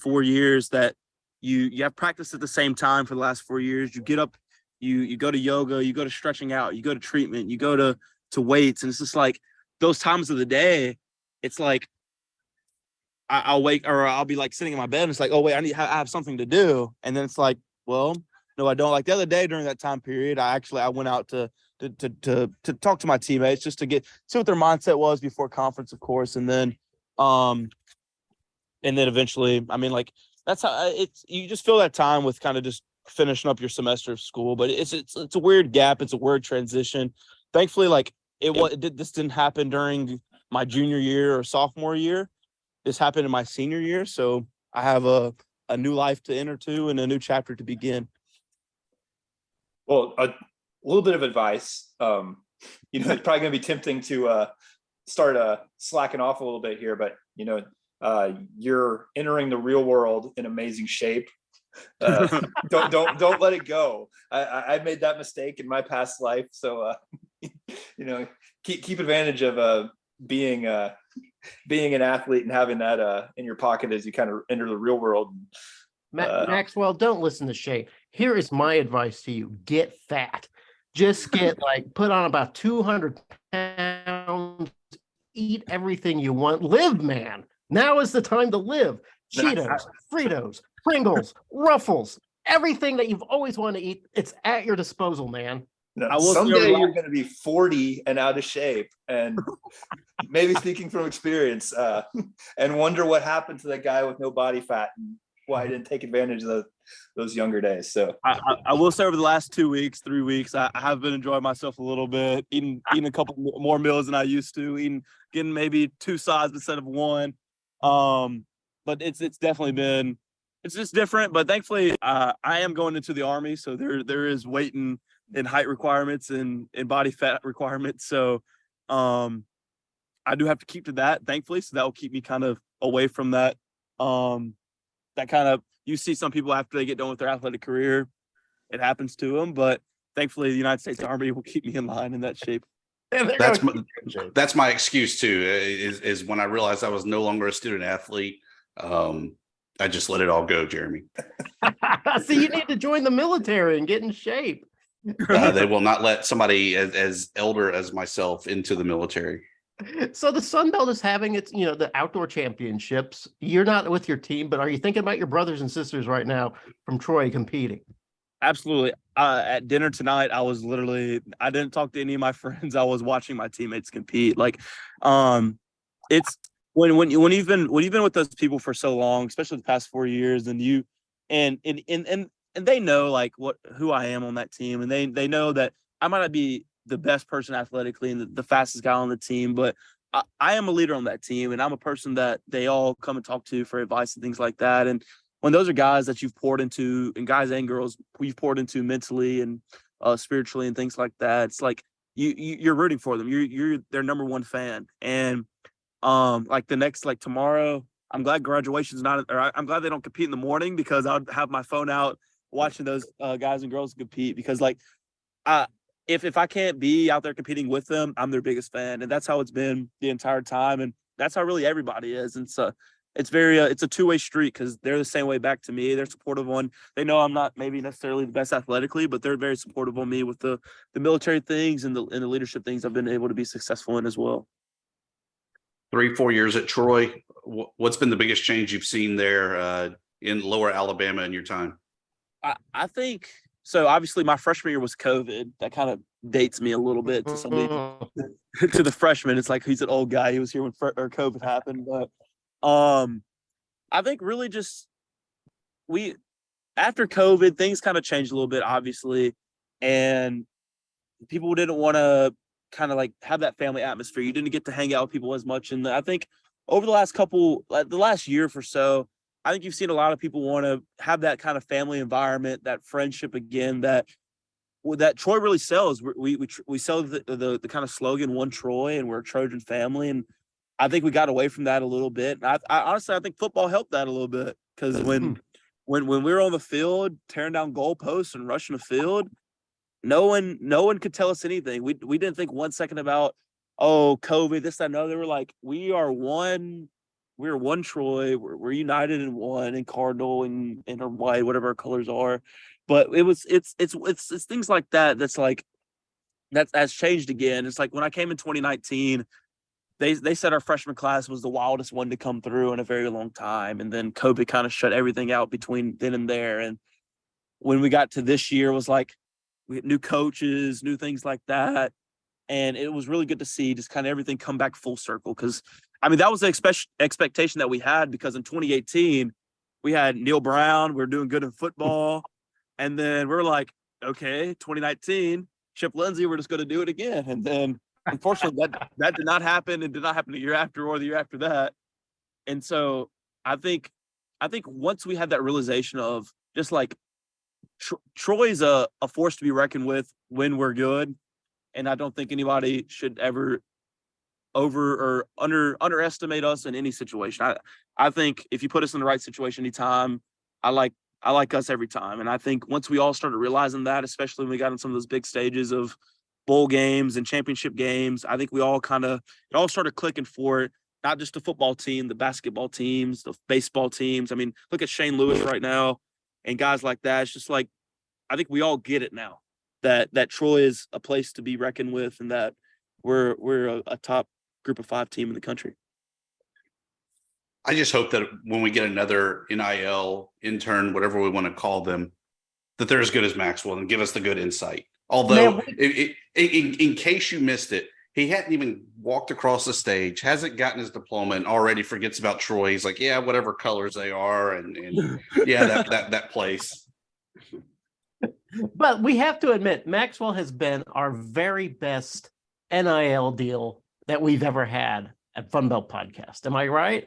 4 years that you have practiced at the same time for the last 4 years. You get up, you go to yoga, you go to stretching out, you go to treatment, you go to weights. And it's just like those times of the day, it's like I'll wake, or I'll be like sitting in my bed, and it's like, oh wait, I have something to do. And then it's like, well, no, I don't. Like the other day during that time period, I went out to talk to my teammates just to see what their mindset was before conference, of course. And then eventually, I mean, like, that's how you just fill that time with kind of just finishing up your semester of school. But it's a weird gap. It's a weird transition. Thankfully, like this didn't happen during my junior year or sophomore year. This happened in my senior year. So I have a new life to enter to and a new chapter to begin. Well, a little bit of advice. It's probably going to be tempting to start slacking off a little bit here, but you're entering the real world in amazing shape. Don't let it go. I made that mistake in my past life, so keep advantage of being an athlete and having that in your pocket as you kind of enter the real world. Maxwell, don't listen to Shay. Here is my advice to you: get fat. Just get put on about 200 pounds. Eat everything you want. Live, man. Now is the time to live. Cheetos, Fritos, Pringles, Ruffles, everything that you've always wanted to eat, it's at your disposal, man. No, someday you're going to be 40 and out of shape, and maybe speaking from experience, and wonder what happened to that guy with no body fat and why I didn't take advantage of those younger days. So I will say over the last 2 weeks, 3 weeks, I have been enjoying myself a little bit, eating a couple more meals than I used to, getting maybe 2 sides instead of 1. But it's definitely been, it's just different. But thankfully, I am going into the Army, so there is weight and height requirements and body fat requirements. So I do have to keep to that, thankfully. So that will keep me kind of away from that. That kind of, you see some people after they get done with their athletic career, it happens to them. But thankfully, the United States Army will keep me in line in that shape. That's my excuse too. Is when I realized I was no longer a student athlete, I just let it all go, Jeremy. So you need to join the military and get in shape. They will not let somebody as elder as myself into the military. So the Sun Belt is having its, the outdoor championships. You're not with your team, but are you thinking about your brothers and sisters right now from Troy competing? Absolutely. At dinner tonight, I didn't talk to any of my friends. I was watching my teammates compete. It's when you've been with those people for so long, especially the past 4 years, and they know who I am on that team, and they know that I might not be the best person athletically and the fastest guy on the team, but I am a leader on that team, and I'm a person that they all come and talk to for advice and things like that. And when those are guys that you've poured into, and guys and girls who you've poured into mentally and spiritually and things like that, it's like you're rooting for them. You're their number one fan. And tomorrow, I'm glad graduation's I'm glad they don't compete in the morning, because I'll have my phone out watching those guys and girls compete, because if I can't be out there competing with them, I'm their biggest fan. And that's how it's been the entire time. And that's how really everybody is. And so it's a two-way street, because they're the same way back to me. They're supportive on, they know I'm not maybe necessarily the best athletically, but they're very supportive on me with the military things and the leadership things I've been able to be successful in as well. 3-4 years at Troy. What's been the biggest change you've seen there in Lower Alabama in your time? I think, so obviously my freshman year was COVID. That kind of dates me a little bit to somebody, to the freshman. It's like, he's an old guy. He was here when COVID happened. But I think really just after COVID, things kind of changed a little bit, obviously. And people didn't want to kind of have that family atmosphere. You didn't get to hang out with people as much. And I think over the last year or so, I think you've seen a lot of people want to have that kind of family environment, that friendship again, that Troy really sells. We sell the kind of slogan, "One Troy," and we're a Trojan family. And I think we got away from that a little bit. And I honestly, I think football helped that a little bit, because when we were on the field, tearing down goalposts and rushing the field, no one could tell us anything. We didn't think 1 second about, oh, COVID, this, that, and other. They were like, we're one Troy. We're united in one, in Cardinal and our white, whatever our colors are. But it's things like that. That's changed again. It's like when I came in 2019, they said our freshman class was the wildest one to come through in a very long time. And then COVID kind of shut everything out between then and there. And when we got to this year, it was like, we had new coaches, new things like that. And it was really good to see just kind of everything come back full circle. Because, I mean, that was the expectation that we had, because in 2018, we had Neil Brown. We were doing good in football. And then we're like, okay, 2019, Chip Lindsey, we're just going to do it again. And then unfortunately that did not happen, and did not happen the year after or the year after that. And so I think once we had that realization of just like Troy's a force to be reckoned with when we're good. And I don't think anybody should ever underestimate us in any situation. I think if you put us in the right situation anytime, I like us every time. And I think once we all started realizing that, especially when we got in some of those big stages of bowl games and championship games, I think it all started clicking for it. Not just the football team, the basketball teams, the baseball teams. I mean, look at Shane Lewis right now and guys like that. It's just like, I think we all get it now that Troy is a place to be reckoned with, and that we're a top group of 5 team in the country. I just hope that when we get another NIL intern, whatever we want to call them, that they're as good as Maxwell and give us the good insight. Although, in case you missed it, he hadn't even walked across the stage, hasn't gotten his diploma, and already forgets about Troy. He's like, yeah, whatever colors they are, and yeah, that place. But we have to admit, Maxwell has been our very best NIL deal that we've ever had at FunBelt Podcast. Am I right?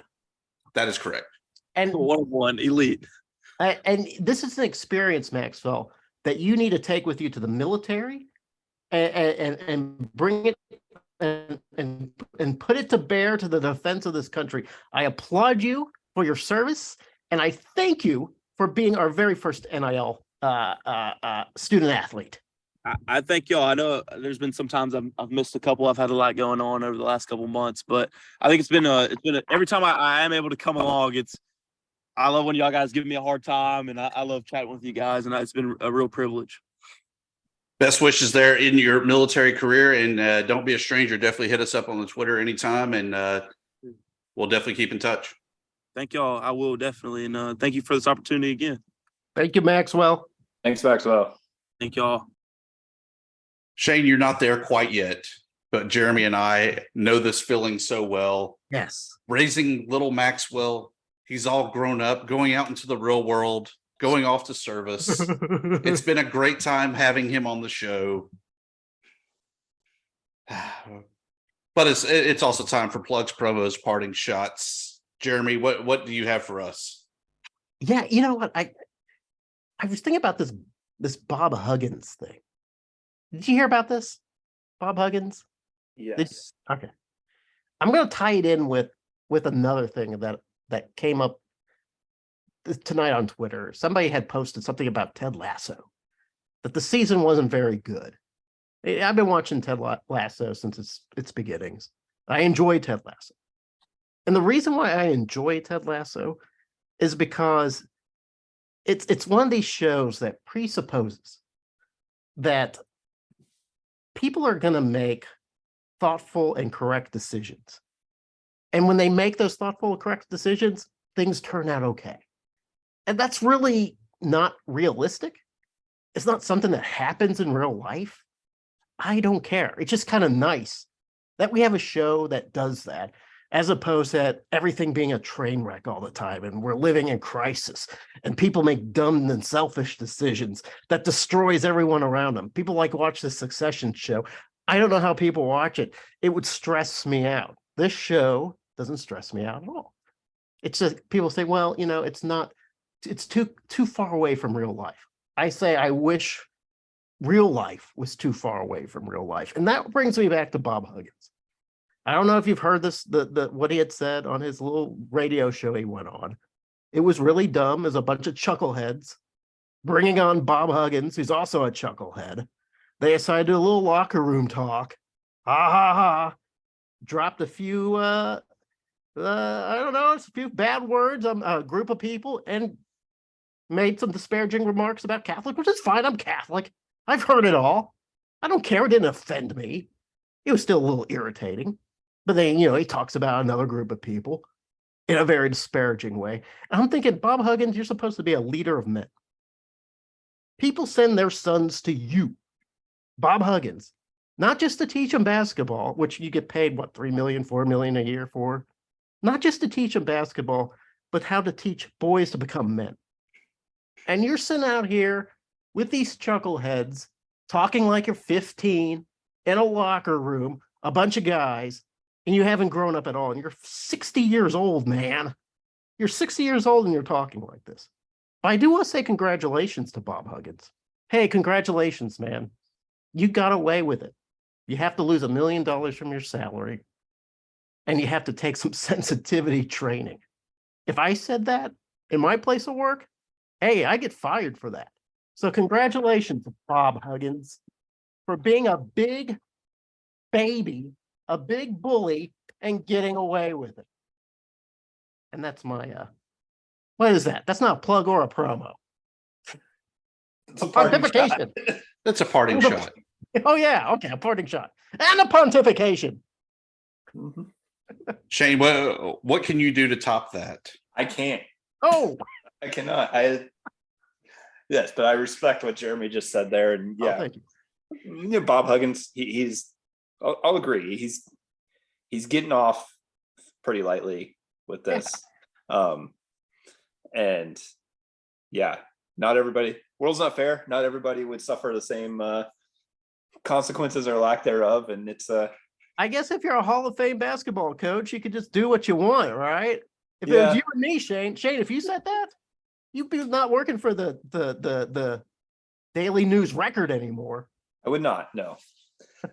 That is correct. And one elite. And this is an experience, Maxwell, that you need to take with you to the military and bring it and put it to bear to the defense of this country. I applaud you for your service, and I thank you for being our very first NIL student athlete. I thank y'all. I know there's been some times I've missed a couple. I've had a lot going on over the last couple of months, but I think it's been every time I am able to come along, I love when y'all guys give me a hard time, and I love chatting with you guys, and it's been a real privilege. Best wishes there in your military career, and don't be a stranger. Definitely hit us up on the Twitter anytime, and we'll definitely keep in touch. Thank y'all. I will definitely, and thank you for this opportunity again. Thank you, Maxwell. Thanks, Maxwell. Thank y'all. Shane, you're not there quite yet, but Jeremy and I know this feeling so well. Yes. Raising little Maxwell, he's all grown up, going out into the real world, going off to service. It's been a great time having him on the show. But it's also time for plugs, promos, parting shots. Jeremy, what do you have for us? Yeah, you know what? I was thinking about this Bob Huggins thing. Did you hear about this? Bob Huggins? Yes. Okay. I'm going to tie it in with another thing that came up tonight on Twitter. Somebody had posted something about Ted Lasso, that the season wasn't very good. I've been watching Ted Lasso since its beginnings. I enjoy Ted Lasso. And the reason why I enjoy Ted Lasso is because it's one of these shows that presupposes that people are going to make thoughtful and correct decisions. And when they make those thoughtful and correct decisions, things turn out okay. And that's really not realistic. It's not something that happens in real life. I don't care. It's just kind of nice that we have a show that does that, as opposed to everything being a train wreck all the time, and we're living in crisis, and people make dumb and selfish decisions that destroys everyone around them. People like watch the Succession show. I don't know how people watch it. It would stress me out. This show doesn't stress me out at all. It's just people say, well, it's too far away from real life. I say, I wish real life was too far away from real life. And that brings me back to Bob Huggins. I don't know if you've heard this, what he had said on his little radio show he went on. It was really dumb as a bunch of chuckleheads bringing on Bob Huggins, who's also a chucklehead. They decided to do a little locker room talk. Ha ha ha. Dropped a few, I don't know, a few bad words on a group of people and made some disparaging remarks about Catholic, which is fine. I'm Catholic. I've heard it all. I don't care. It didn't offend me. It was still a little irritating. But then, he talks about another group of people in a very disparaging way. And I'm thinking, Bob Huggins, you're supposed to be a leader of men. People send their sons to you, Bob Huggins, not just to teach them basketball, which you get paid, $3 million, $4 million a year for, not just to teach them basketball, but how to teach boys to become men. And you're sent out here with these chuckleheads talking like you're 15 in a locker room, a bunch of guys, and you haven't grown up at all. And you're 60 years old, man. You're 60 years old and you're talking like this. But I do want to say congratulations to Bob Huggins. Hey, congratulations, man. You got away with it. You have to lose $1 million from your salary, and you have to take some sensitivity training. If I said that in my place of work, hey, I get fired for that. So congratulations to Bob Huggins for being a big baby, a big bully, and getting away with it. And that's my, what is that? That's not a plug or a promo. It's a pontification. That's a parting shot. Oh, yeah. Okay. A parting shot. And a pontification. Mm-hmm. Shane, what can you do to top that? I can't. Oh, I cannot. Yes, but I respect what Jeremy just said there. And yeah, thank you. You know, Bob Huggins, he's, I'll agree. He's getting off pretty lightly with this. And yeah, not everybody, world's not fair. Not everybody would suffer the same consequences or lack thereof. And it's I guess if you're a Hall of Fame basketball coach, you could just do what you want, right? If it was you and me, Shane, if you said that, you'd be not working for the Daily News Record anymore. I would not, no.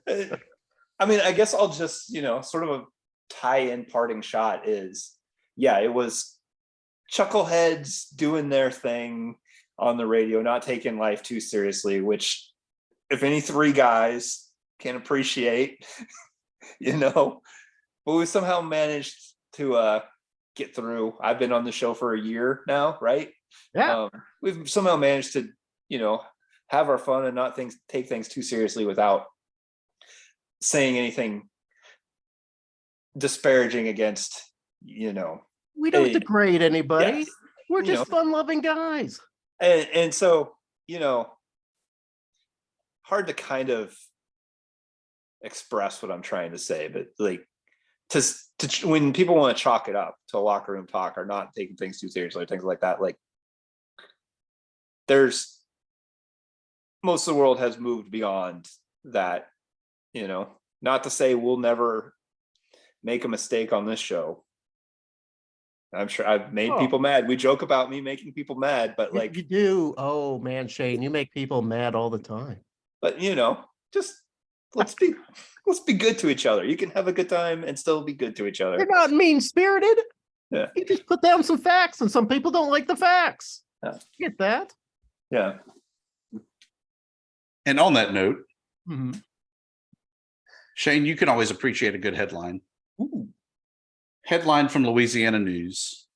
I mean, I guess I'll just, sort of a tie-in parting shot is, yeah, it was chuckleheads doing their thing on the radio, not taking life too seriously, which if any three guys can appreciate, but we somehow managed to get through. I've been on the show for a year now, right? Yeah. We've somehow managed to, have our fun and not take things too seriously without saying anything disparaging against, We don't degrade anybody. Yes, We're just fun-loving guys. And so, hard to kind of express what I'm trying to say, but like to when people want to chalk it up to locker room talk or not taking things too seriously or things like that, like there's most of the world has moved beyond that, not to say we'll never make a mistake on this show. I'm sure I've made people mad. We joke about me making people mad, but like you do. Oh man, Shane, you make people mad all the time. But just let's be good to each other. You can have a good time and still be good to each other. You're not mean-spirited. Yeah. You just put down some facts, and some people don't like the facts. Yeah. Get that? Yeah. And on that note, mm-hmm. Shane, you can always appreciate a good headline. Ooh. Headline from Louisiana News: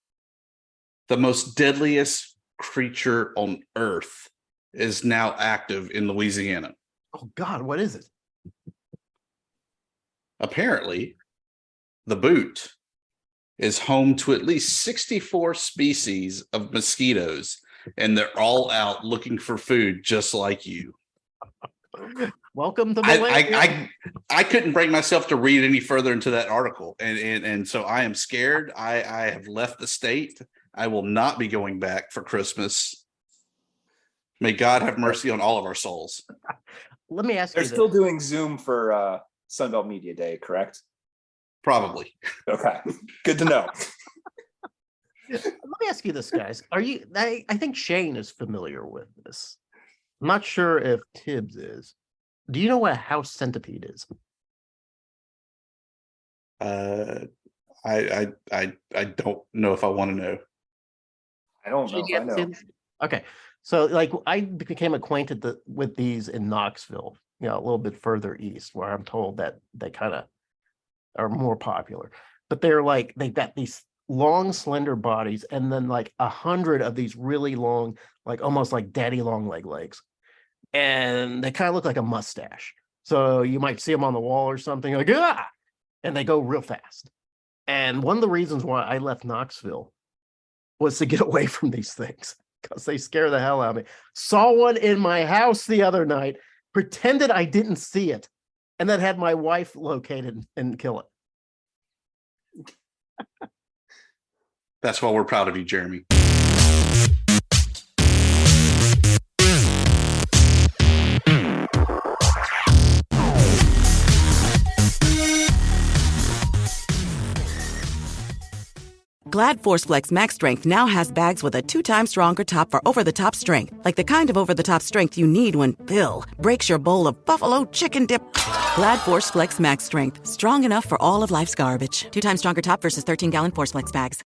the most deadliest creature on earth is now active in Louisiana. Oh God, what is it? Apparently, the boot is home to at least 64 species of mosquitoes, and they're all out looking for food just like you. Welcome to Malaysia. I couldn't bring myself to read any further into that article, and so I am scared. I have left the state. I will not be going back for Christmas. May God have mercy on all of our souls. Let me ask you. They're still doing Zoom for Sunbelt Media Day, correct? Probably. Okay. Good to know. Let me ask you this, guys. I think Shane is familiar with this. I'm not sure if Thibs is. Do you know what a house centipede is? I don't know if I want to know. I don't know if I know. Okay. So like I became acquainted with these in Knoxville, a little bit further east, where I'm told that they kind of are more popular. But they've got these long, slender bodies, and then like 100 of these really long, like almost like daddy long legs. And they kind of look like a mustache. So you might see them on the wall or something, like, and they go real fast. And one of the reasons why I left Knoxville was to get away from these things, because they scare the hell out of me. Saw one in my house the other night, pretended I didn't see it, and then had my wife located and kill it. That's why we're proud of you, Jeremy. Glad Force Flex Max Strength now has bags with a 2 times stronger top for over-the-top strength, like the kind of over-the-top strength you need when, breaks your bowl of buffalo chicken dip. Glad Force Flex Max Strength, strong enough for all of life's garbage. 2 times stronger top versus 13-gallon Force Flex bags.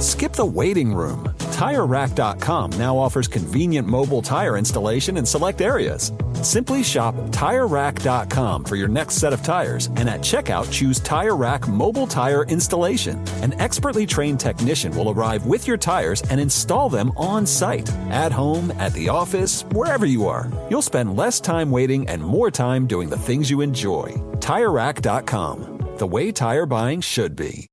Skip the waiting room. TireRack.com now offers convenient mobile tire installation in select areas. Simply shop TireRack.com for your next set of tires, and at checkout, choose Tire Rack Mobile Tire Installation. An expertly trained technician will arrive with your tires and install them on site, at home, at the office, wherever you are. You'll spend less time waiting and more time doing the things you enjoy. TireRack.com, the way tire buying should be.